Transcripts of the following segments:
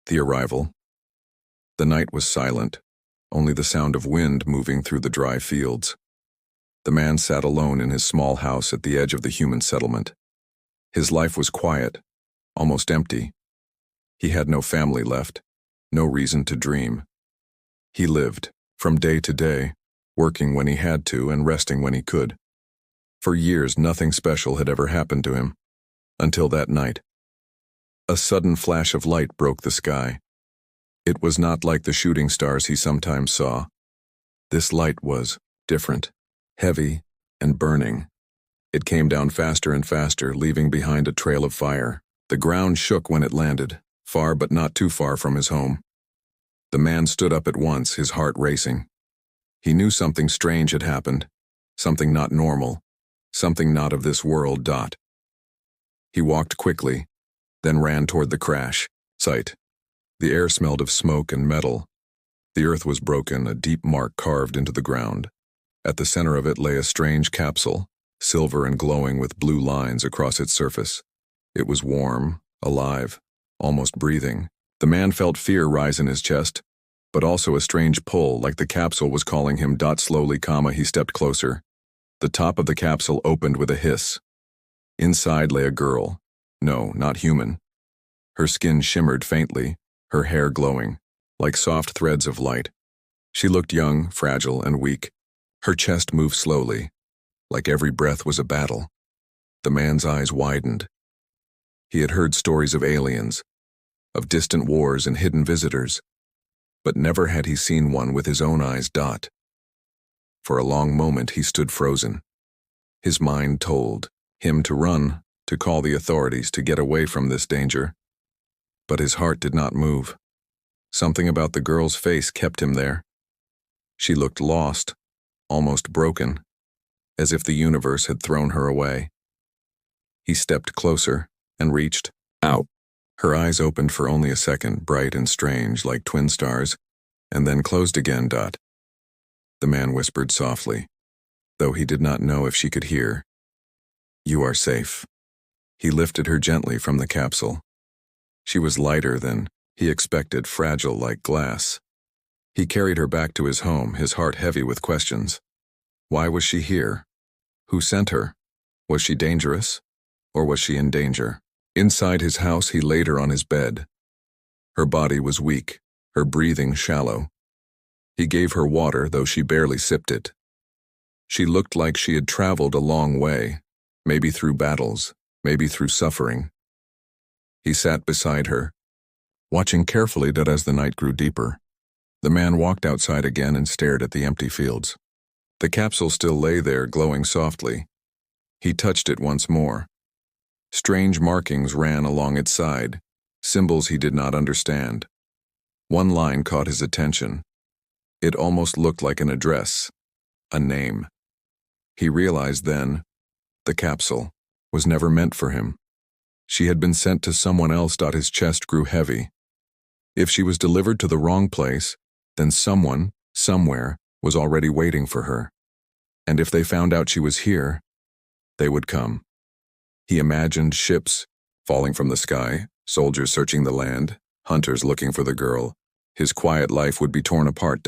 The arrival. The night was silent, only the sound of wind moving through the dry fields. The man sat alone in his small house at the edge of the human settlement. His life was quiet, almost empty. He had no family left, no reason to dream. He lived, from day to day, working when he had to and resting when he could. For years, nothing special had ever happened to him, until that night. A sudden flash of light broke the sky. It was not like the shooting stars he sometimes saw. This light was different, heavy, and burning. It came down faster and faster, leaving behind a trail of fire. The ground shook when it landed, far but not too far from his home. The man stood up at once, his heart racing. He knew something strange had happened, something not normal, something not of this world. He walked quickly, then ran toward the crash site. The air smelled of smoke and metal. The earth was broken, a deep mark carved into the ground. At the center of it lay a strange capsule, silver and glowing with blue lines across its surface. It was warm, alive, almost breathing. The man felt fear rise in his chest, but also a strange pull, like the capsule was calling him. Slowly, he stepped closer. The top of the capsule opened with a hiss. Inside lay a girl. No, not human. Her skin shimmered faintly, her hair glowing, like soft threads of light. She looked young, fragile, and weak. Her chest moved slowly, like every breath was a battle. The man's eyes widened. He had heard stories of aliens, of distant wars and hidden visitors, but never had he seen one with his own eyes. For a long moment he stood frozen. His mind told him to run, to call the authorities, to get away from this danger. But his heart did not move. Something about the girl's face kept him there. She looked lost, almost broken, as if the universe had thrown her away. He stepped closer and reached out. Her eyes opened for only a second, bright and strange, like twin stars, and then closed again. The man whispered softly, though he did not know if she could hear. "You are safe." He lifted her gently from the capsule. She was lighter than he expected, fragile like glass. He carried her back to his home, his heart heavy with questions. Why was she here? Who sent her? Was she dangerous? Or was she in danger? Inside his house, he laid her on his bed. Her body was weak, her breathing shallow. He gave her water, though she barely sipped it. She looked like she had traveled a long way, maybe through battles, maybe through suffering. He sat beside her, watching carefully. As the night grew deeper, the man walked outside again and stared at the empty fields. The capsule still lay there, glowing softly. He touched it once more. Strange markings ran along its side, symbols he did not understand. One line caught his attention. It almost looked like an address, a name. He realized then, the capsule was never meant for him. She had been sent to someone else. His chest grew heavy. If she was delivered to the wrong place, then someone, somewhere, was already waiting for her. And if they found out she was here, they would come. He imagined ships falling from the sky, soldiers searching the land, hunters looking for the girl. His quiet life would be torn apart.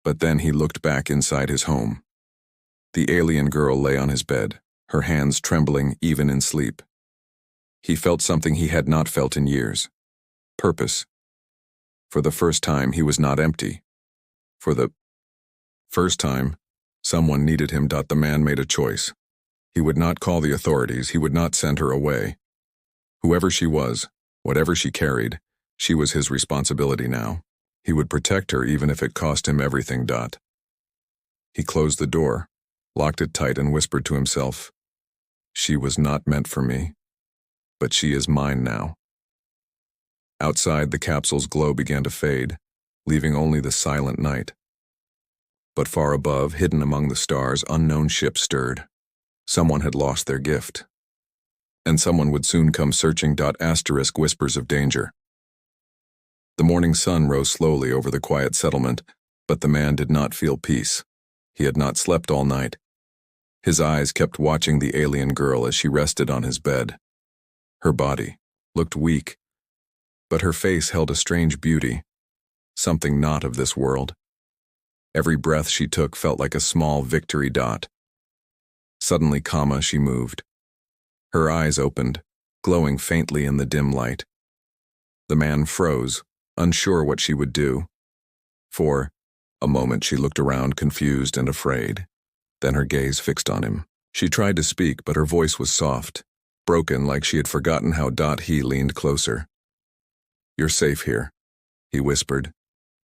But then he looked back inside his home. The alien girl lay on his bed, her hands trembling even in sleep. He felt something he had not felt in years. Purpose. For the first time, he was not empty. For the first time, someone needed him. The man made a choice. He would not call the authorities. He would not send her away. Whoever she was, whatever she carried, she was his responsibility now. He would protect her even if it cost him everything. He closed the door, locked it tight, and whispered to himself, "She was not meant for me, but she is mine now." Outside, the capsule's glow began to fade, leaving only the silent night. But far above, hidden among the stars, unknown ships stirred. Someone had lost their gift. And someone would soon come searching. Whispers of danger. The morning sun rose slowly over the quiet settlement, but the man did not feel peace. He had not slept all night. His eyes kept watching the alien girl as she rested on his bed. Her body looked weak, But her face held a strange beauty, something not of this world. Every breath she took felt like a small victory. Suddenly, she moved. Her eyes opened, glowing faintly in the dim light. The man froze, unsure what she would do. For a moment she looked around, confused and afraid. Then her gaze fixed on him. She tried to speak, but her voice was soft, broken, like she had forgotten how. He leaned closer. "You're safe here," he whispered,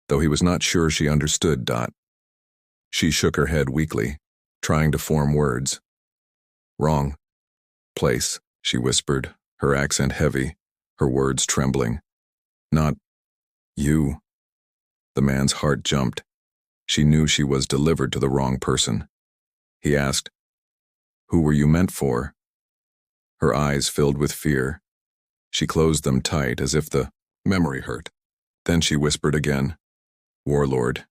though he was not sure she understood. She shook her head weakly, trying to form words. "Wrong place," she whispered, her accent heavy, her words trembling. "Not you." The man's heart jumped. She knew she was delivered to the wrong person. He asked, "Who were you meant for?" Her eyes filled with fear. She closed them tight as if the memory hurt. Then she whispered again, "Warlord,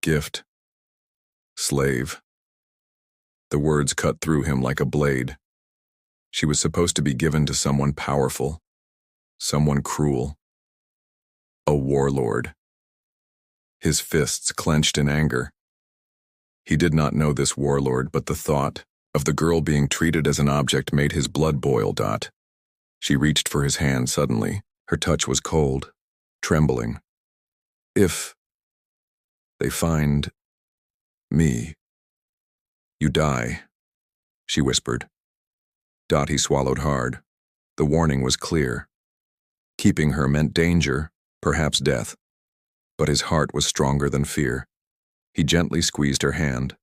gift, slave." The words cut through him like a blade. She was supposed to be given to someone powerful, someone cruel. A warlord. His fists clenched in anger. He did not know this warlord, but the thought of the girl being treated as an object made his blood boil. She reached for his hand suddenly. Her touch was cold, trembling. "If they find me, you die," she whispered. He swallowed hard. The warning was clear. Keeping her meant danger, perhaps death. But his heart was stronger than fear. He gently squeezed her hand.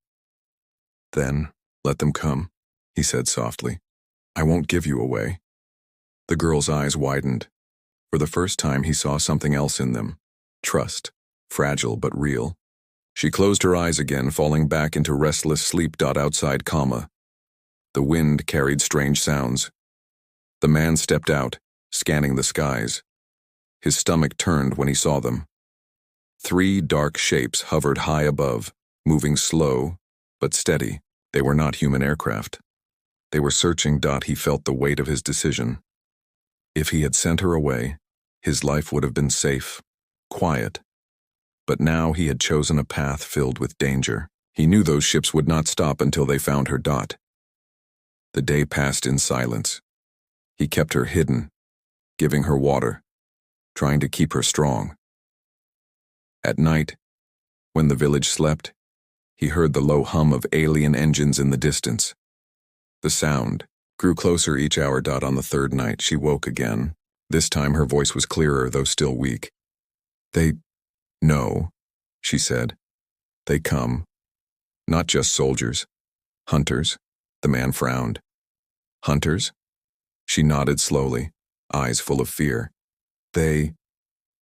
"Then, let them come," he said softly. "I won't give you away." The girl's eyes widened. For the first time he saw something else in them. Trust, fragile but real. She closed her eyes again, falling back into restless sleep. Outside, the wind carried strange sounds. The man stepped out, scanning the skies. His stomach turned when he saw them. 3 dark shapes hovered high above, moving slow but steady. They were not human aircraft. They were searching. He felt the weight of his decision. If he had sent her away, his life would have been safe, quiet. But now he had chosen a path filled with danger. He knew those ships would not stop until they found her. The day passed in silence. He kept her hidden, giving her water, trying to keep her strong. At night, when the village slept, he heard the low hum of alien engines in the distance. The sound grew closer each hour. On the 3rd night, she woke again. This time her voice was clearer, though still weak. "They know," she said. "They come. Not just soldiers. Hunters." The man frowned. "Hunters?" She nodded slowly, eyes full of fear. "They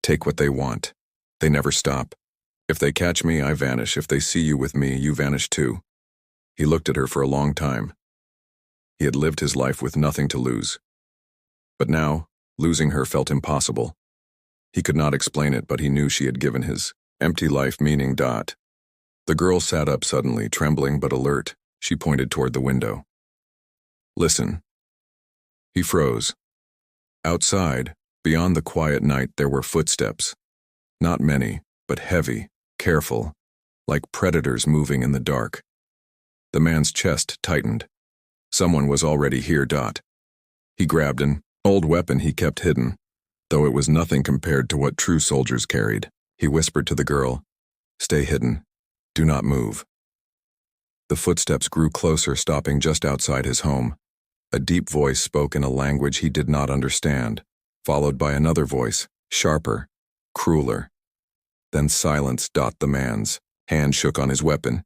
take what they want. They never stop. If they catch me, I vanish. If they see you with me, you vanish too." He looked at her for a long time. He had lived his life with nothing to lose. But now, losing her felt impossible. He could not explain it, but he knew she had given his empty life meaning. The girl sat up suddenly, trembling but alert. She pointed toward the window. "Listen." He froze. Outside, beyond the quiet night, there were footsteps. Not many, but heavy, careful, like predators moving in the dark. The man's chest tightened. Someone was already here. He grabbed an old weapon he kept hidden, though it was nothing compared to what true soldiers carried. He whispered to the girl, "Stay hidden. Do not move." The footsteps grew closer, stopping just outside his home. A deep voice spoke in a language he did not understand, followed by another voice, sharper, crueler. Then silence. The man's hand shook on his weapon.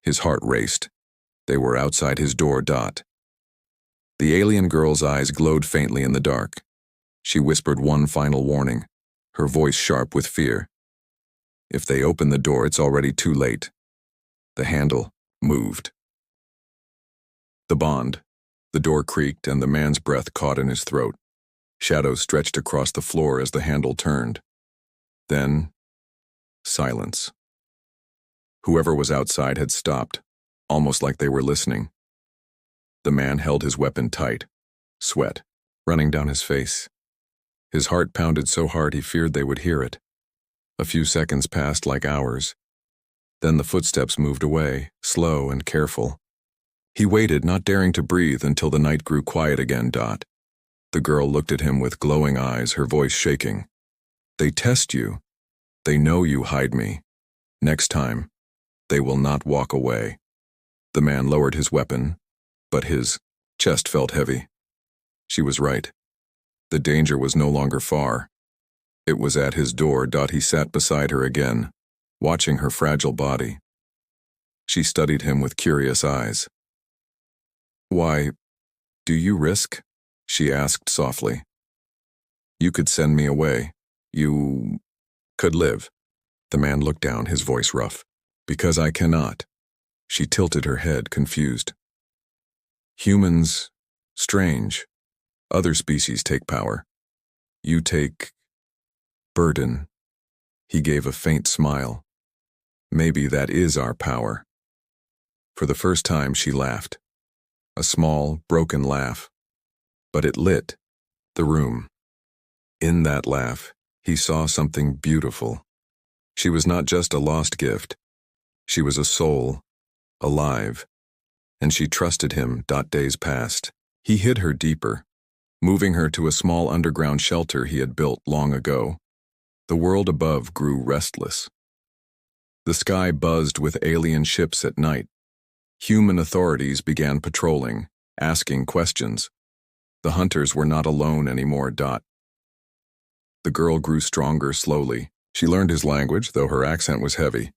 His heart raced. They were outside his door. The alien girl's eyes glowed faintly in the dark. She whispered one final warning, her voice sharp with fear. "If they open the door, it's already too late." The handle moved. The bond. The door creaked and the man's breath caught in his throat. Shadows stretched across the floor as the handle turned. Then, silence. Whoever was outside had stopped, almost like they were listening. The man held his weapon tight, sweat running down his face. His heart pounded so hard he feared they would hear it. A few seconds passed like hours. Then the footsteps moved away, slow and careful. He waited, not daring to breathe, until the night grew quiet again. The girl looked at him with glowing eyes, her voice shaking. They test you. They know you hide me. Next time, they will not walk away. The man lowered his weapon, but his chest felt heavy. She was right. The danger was no longer far. It was at his door. He sat beside her again, watching her fragile body. She studied him with curious eyes. Why, do you risk? She asked softly. You could send me away. You could live. The man looked down, his voice rough. Because I cannot. She tilted her head, confused. Humans, strange. Other species take power. You take burden. He gave a faint smile. Maybe that is our power. For the first time, she laughed. A small, broken laugh. But it lit the room. In that laugh, he saw something beautiful. She was not just a lost gift. She was a soul, alive. And she trusted him. Days passed. He hid her deeper, moving her to a small underground shelter he had built long ago. The world above grew restless. The sky buzzed with alien ships at night. Human authorities began patrolling, asking questions. The hunters were not alone anymore. The girl grew stronger slowly. She learned his language, though her accent was heavy.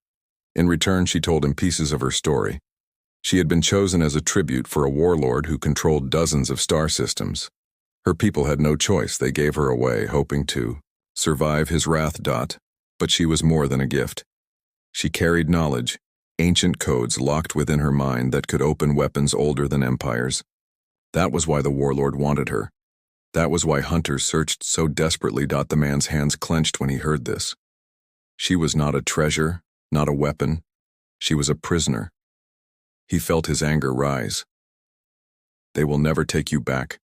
In return, she told him pieces of her story. She had been chosen as a tribute for a warlord who controlled dozens of star systems. Her people had no choice. They gave her away, hoping to survive his wrath. But she was more than a gift. She carried knowledge, ancient codes locked within her mind that could open weapons older than empires. That was why the warlord wanted her. That was why hunters searched so desperately. The man's hands clenched when he heard this. She was not a treasure, not a weapon. She was a prisoner. He felt his anger rise. They will never take you back,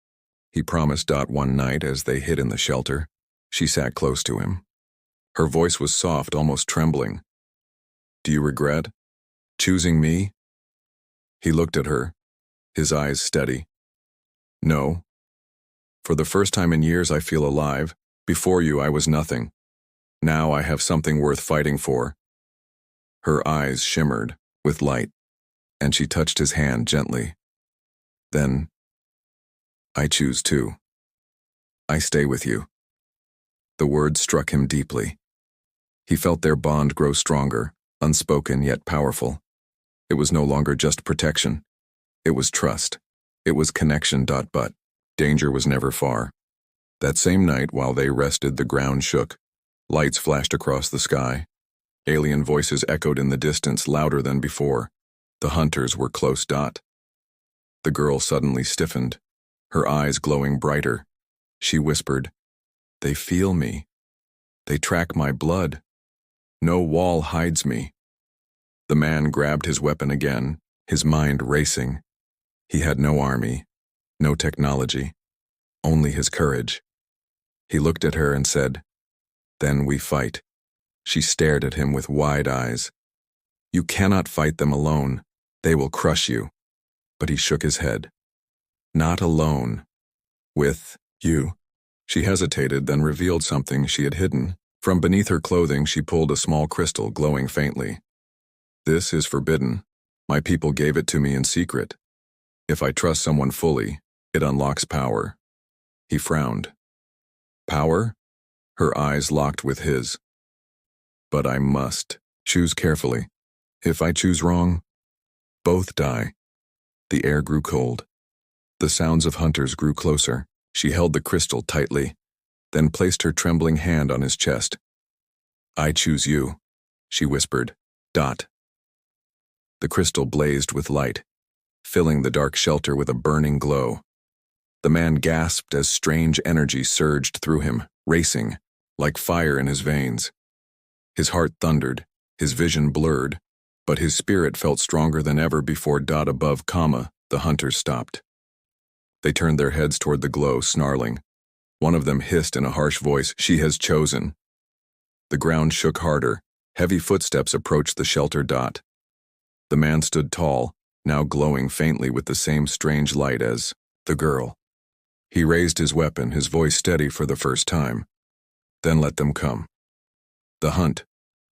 he promised. One night as they hid in the shelter, she sat close to him. Her voice was soft, almost trembling. Do you regret choosing me? He looked at her, his eyes steady. No. For the first time in years I feel alive. Before you I was nothing. Now I have something worth fighting for. Her eyes shimmered with light, and she touched his hand gently. Then, I choose too. I stay with you. The words struck him deeply. He felt their bond grow stronger, unspoken yet powerful. It was no longer just protection. It was trust. It was connection. But danger was never far. That same night, while they rested, the ground shook. Lights flashed across the sky. Alien voices echoed in the distance, louder than before. The hunters were close. The girl suddenly stiffened, her eyes glowing brighter. She whispered, They feel me. They track my blood. No wall hides me. The man grabbed his weapon again, his mind racing. He had no army, no technology, only his courage. He looked at her and said, Then we fight. She stared at him with wide eyes. You cannot fight them alone. They will crush you. But he shook his head. Not alone. With you. She hesitated, then revealed something she had hidden. From beneath her clothing, she pulled a small crystal glowing faintly. This is forbidden. My people gave it to me in secret. If I trust someone fully, it unlocks power. He frowned. Power? Her eyes locked with his. But I must choose carefully. If I choose wrong, both die. The air grew cold. The sounds of hunters grew closer. She held the crystal tightly, then placed her trembling hand on his chest. I choose you, she whispered. The crystal blazed with light, filling the dark shelter with a burning glow. The man gasped as strange energy surged through him, racing, like fire in his veins. His heart thundered, his vision blurred, but his spirit felt stronger than ever before. Above, the hunters stopped. They turned their heads toward the glow, snarling. One of them hissed in a harsh voice, "She has chosen." The ground shook harder. Heavy footsteps approached the shelter. The man stood tall, now glowing faintly with the same strange light as the girl. He raised his weapon, his voice steady for the first time. "Then let them come." The hunt.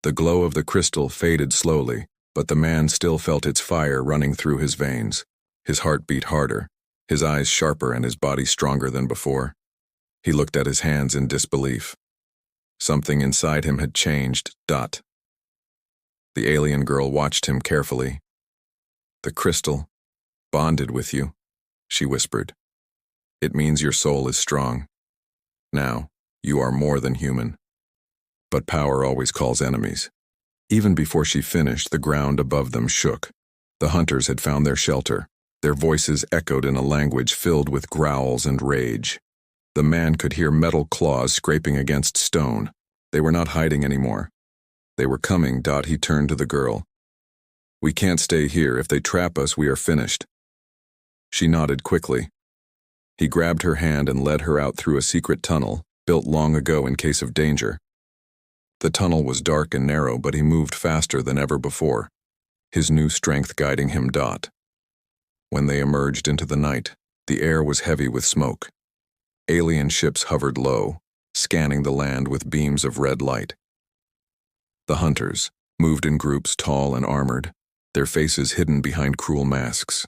The glow of the crystal faded slowly, but the man still felt its fire running through his veins. His heart beat harder, his eyes sharper and his body stronger than before. He looked at his hands in disbelief. Something inside him had changed. The alien girl watched him carefully. "The crystal bonded with you," she whispered. "It means your soul is strong. Now, you are more than human." But power always calls enemies. Even before she finished, the ground above them shook. The hunters had found their shelter. Their voices echoed in a language filled with growls and rage. The man could hear metal claws scraping against stone. They were not hiding anymore. They were coming. He turned to the girl. "We can't stay here. If they trap us, we are finished." She nodded quickly. He grabbed her hand and led her out through a secret tunnel, built long ago in case of danger. The tunnel was dark and narrow, but he moved faster than ever before, his new strength guiding him. When they emerged into the night, the air was heavy with smoke. Alien ships hovered low, scanning the land with beams of red light. The hunters moved in groups, tall and armored, their faces hidden behind cruel masks.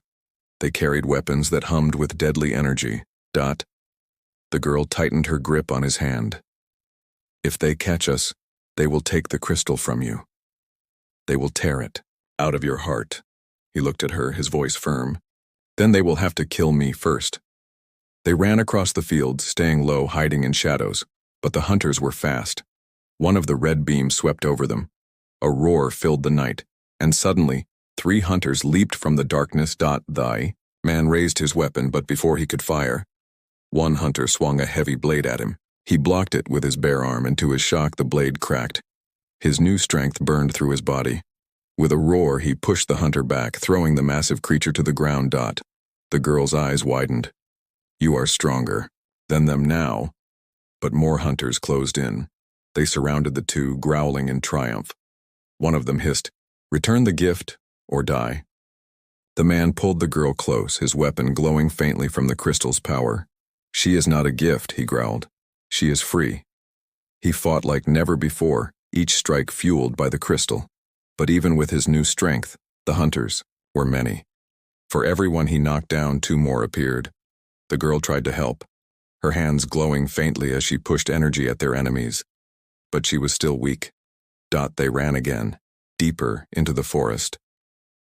They carried weapons that hummed with deadly energy. The girl tightened her grip on his hand. "If they catch us, they will take the crystal from you. They will tear it out of your heart." He looked at her, his voice firm. "Then they will have to kill me first." They ran across the fields, staying low, hiding in shadows, but the hunters were fast. One of the red beams swept over them. A roar filled the night, and suddenly, 3 hunters leaped from the darkness. The man raised his weapon, but before he could fire, one hunter swung a heavy blade at him. He blocked it with his bare arm, and to his shock the blade cracked. His new strength burned through his body. With a roar, he pushed the hunter back, throwing the massive creature to the ground. The girl's eyes widened. "You are stronger than them now." But more hunters closed in. They surrounded the two, growling in triumph. One of them hissed, "Return the gift, or die." The man pulled the girl close, his weapon glowing faintly from the crystal's power. "She is not a gift," he growled. "She is free." He fought like never before, each strike fueled by the crystal. But even with his new strength, the hunters were many. For every one he knocked down, 2 more appeared. The girl tried to help, her hands glowing faintly as she pushed energy at their enemies. But she was still weak. They ran again, deeper into the forest.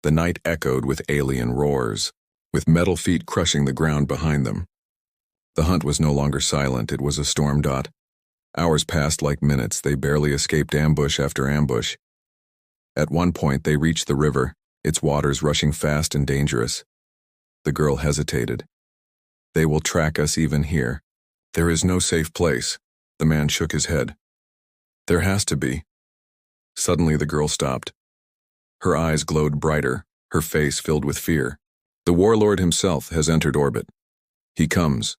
The night echoed with alien roars, with metal feet crushing the ground behind them. The hunt was no longer silent, it was a storm. Hours passed like minutes, they barely escaped ambush after ambush. At one point they reached the river, its waters rushing fast and dangerous. The girl hesitated. "They will track us even here. There is no safe place." The man shook his head. "There has to be." Suddenly the girl stopped. Her eyes glowed brighter, her face filled with fear. "The warlord himself has entered orbit. He comes."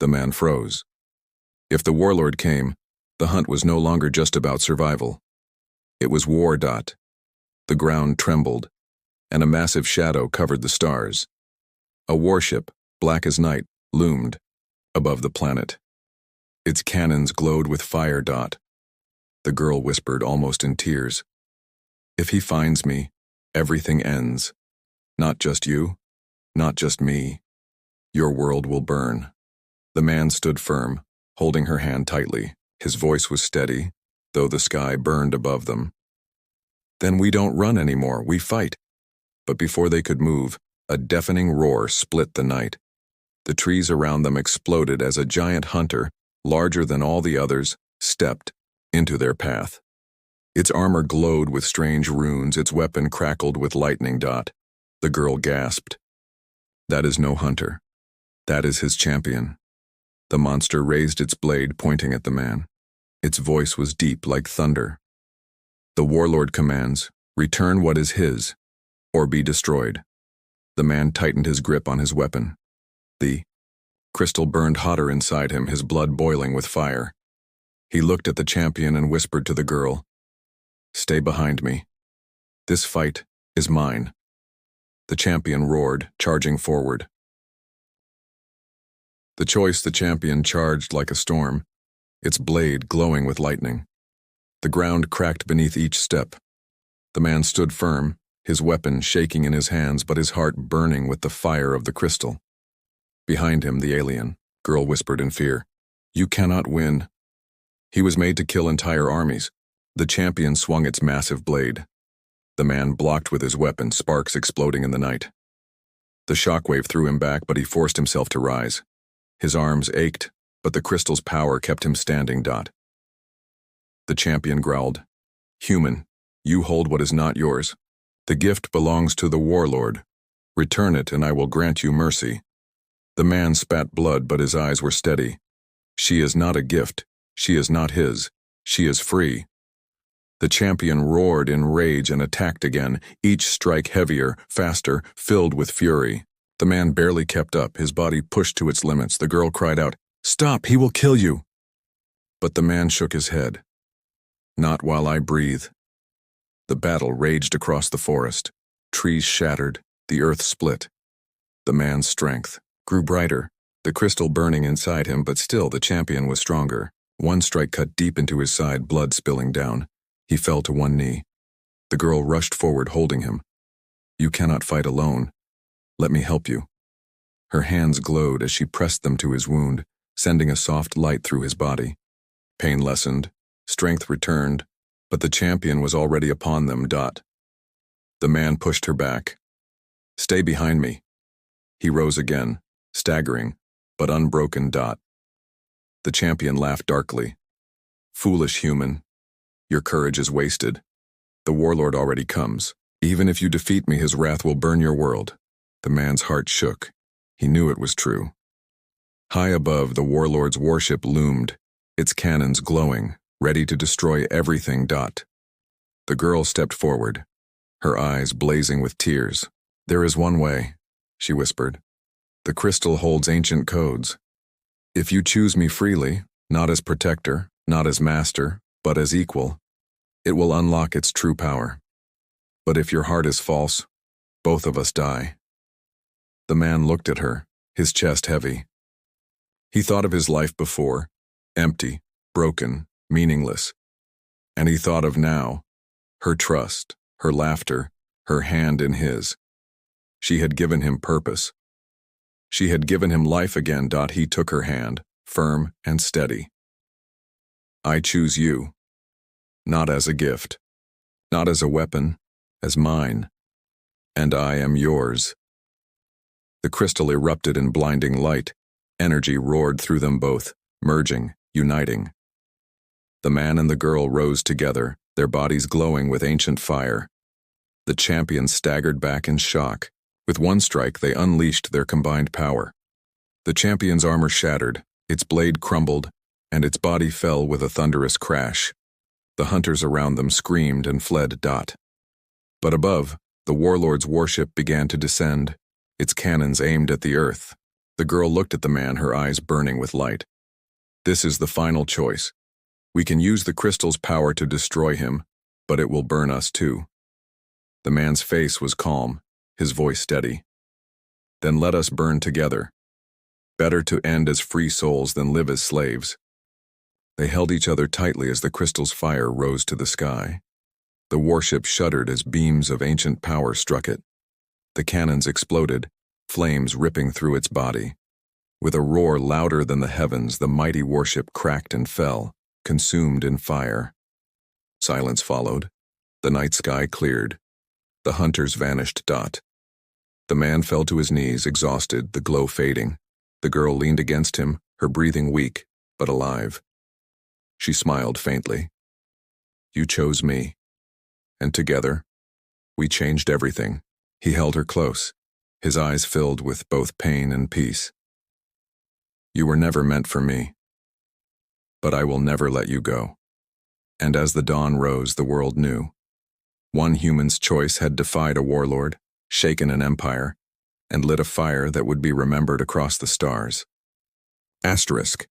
The man froze. If the warlord came, the hunt was no longer just about survival. It was war. The ground trembled, and a massive shadow covered the stars. A warship, black as night, loomed above the planet. Its cannons glowed with fire. The girl whispered, almost in tears, "If he finds me, everything ends. Not just you, not just me. Your world will burn." The man stood firm, holding her hand tightly. His voice was steady, though the sky burned above them. "Then we don't run anymore, we fight." But before they could move, a deafening roar split the night. The trees around them exploded as a giant hunter, larger than all the others, stepped into their path. Its armor glowed with strange runes, its weapon crackled with lightning. The girl gasped. "That is no hunter. That is his champion." The monster raised its blade, pointing at the man. Its voice was deep like thunder. "The warlord commands, return what is his, or be destroyed." The man tightened his grip on his weapon. The Crystal burned hotter inside him, his blood boiling with fire. He looked at the champion and whispered to the girl, "Stay behind me. This fight is mine." The champion roared, charging forward. The champion charged like a storm, its blade glowing with lightning. The ground cracked beneath each step. The man stood firm, his weapon shaking in his hands but his heart burning with the fire of the crystal. Behind him, the alien girl whispered in fear, "You cannot win." He was made to kill entire armies. The champion swung its massive blade. The man blocked with his weapon, sparks exploding in the night. The shockwave threw him back, but he forced himself to rise. His arms ached, but the crystal's power kept him standing. The champion growled, "Human, you hold what is not yours. The gift belongs to the warlord. Return it and I will grant you mercy." The man spat blood, but his eyes were steady. "She is not a gift. She is not his. She is free." The champion roared in rage and attacked again, each strike heavier, faster, filled with fury. The man barely kept up, his body pushed to its limits. The girl cried out, "Stop, he will kill you." But the man shook his head. "Not while I breathe." The battle raged across the forest. Trees shattered, the earth split. The man's strength grew brighter, the crystal burning inside him, but still the champion was stronger. One strike cut deep into his side, blood spilling down. He fell to one knee. The girl rushed forward, holding him. "You cannot fight alone. Let me help you." Her hands glowed as she pressed them to his wound, sending a soft light through his body. Pain lessened, strength returned, but the champion was already upon them. The man pushed her back. "Stay behind me." He rose again, staggering, but unbroken. The champion laughed darkly. "Foolish human, your courage is wasted. The warlord already comes. Even if you defeat me, his wrath will burn your world." The man's heart shook. He knew it was true. High above, the warlord's warship loomed, its cannons glowing, ready to destroy everything. The girl stepped forward, her eyes blazing with tears. "There is one way," she whispered. "The crystal holds ancient codes. If you choose me freely, not as protector, not as master, but as equal, it will unlock its true power. But if your heart is false, both of us die." The man looked at her, his chest heavy. He thought of his life before, empty, broken, meaningless. And he thought of now, her trust, her laughter, her hand in his. She had given him purpose. She had given him life again. He took her hand, firm and steady. "I choose you. Not as a gift, not as a weapon, as mine. And I am yours." The crystal erupted in blinding light. Energy roared through them both, merging, uniting. The man and the girl rose together, their bodies glowing with ancient fire. The champion staggered back in shock. With one strike, they unleashed their combined power. The champion's armor shattered, its blade crumbled, and its body fell with a thunderous crash. The hunters around them screamed and fled. But above, the warlord's warship began to descend, its cannons aimed at the earth. The girl looked at the man, her eyes burning with light. "This is the final choice. We can use the crystal's power to destroy him, but it will burn us too." The man's face was calm, his voice steady. "Then let us burn together. Better to end as free souls than live as slaves." They held each other tightly as the crystal's fire rose to the sky. The warship shuddered as beams of ancient power struck it. The cannons exploded, flames ripping through its body. With a roar louder than the heavens, the mighty warship cracked and fell, consumed in fire. Silence followed. The night sky cleared. The hunters vanished. The man fell to his knees, exhausted, the glow fading. The girl leaned against him, her breathing weak, but alive. She smiled faintly. "You chose me. And together, we changed everything." He held her close, his eyes filled with both pain and peace. "You were never meant for me. But I will never let you go." And as the dawn rose, the world knew. One human's choice had defied a warlord, shaken an empire, and lit a fire that would be remembered across the stars. Asterisk.